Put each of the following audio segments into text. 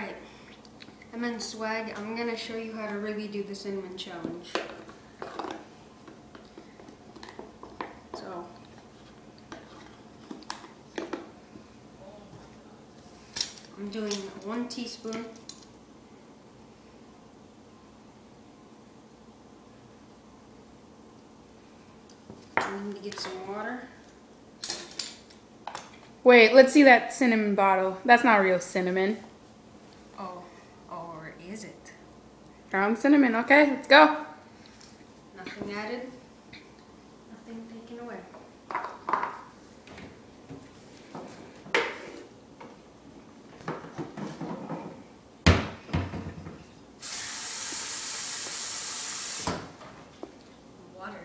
Alright, I'm in swag. I'm gonna show you how to really do the cinnamon challenge. So, I'm doing 1 teaspoon. I'm gonna get some water. Wait, let's see that cinnamon bottle. That's not real cinnamon. Oh, or is it? Brown cinnamon. Okay, let's go. Nothing added, nothing taken away. Water.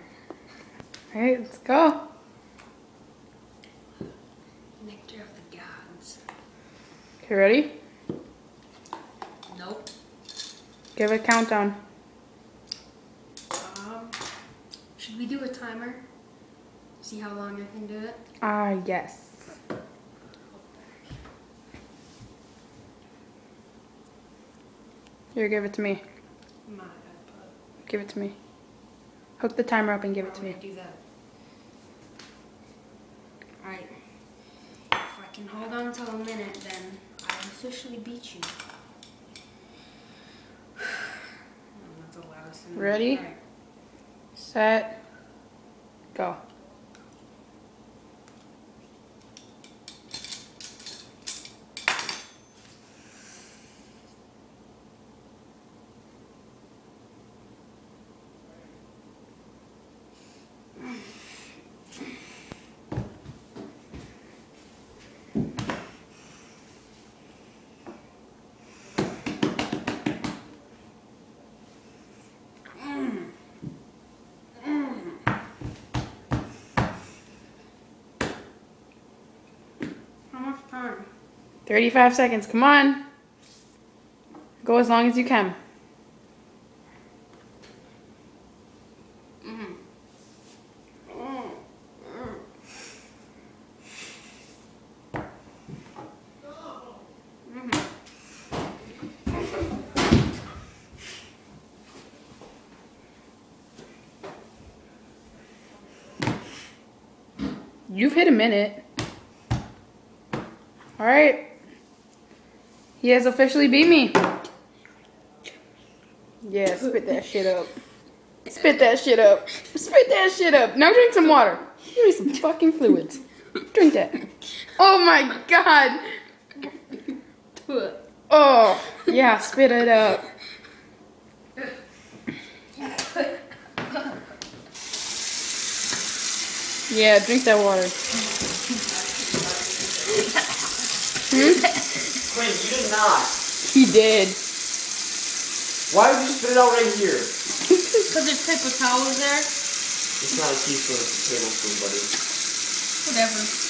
All right, let's go. Nectar of the gods. Okay, ready? Nope. Give a countdown. Should we do a timer? See how long I can do it? Yes. Here, give it to me. My iPod. Give it to me. Hook the timer up and give it to How me. would I do that? Alright. If I can hold on till a minute, then I officially beat you. That's the loudest thing. Ready? Alright. Set. Go. How much time? 35 seconds. Come on. Go as long as you can. You've hit a minute. All right. He has officially beat me. Yeah, spit that shit up. Spit that shit up. Spit that shit up. Now drink some water. Give me some fucking fluids. Drink that. Oh my god. Oh, yeah, spit it up. Yeah, drink that water. Quinn, you did not. He did. Why would you spit it out right here? Because there's paper towels there. It's not a teaspoon, it's a tablespoon, buddy. Whatever.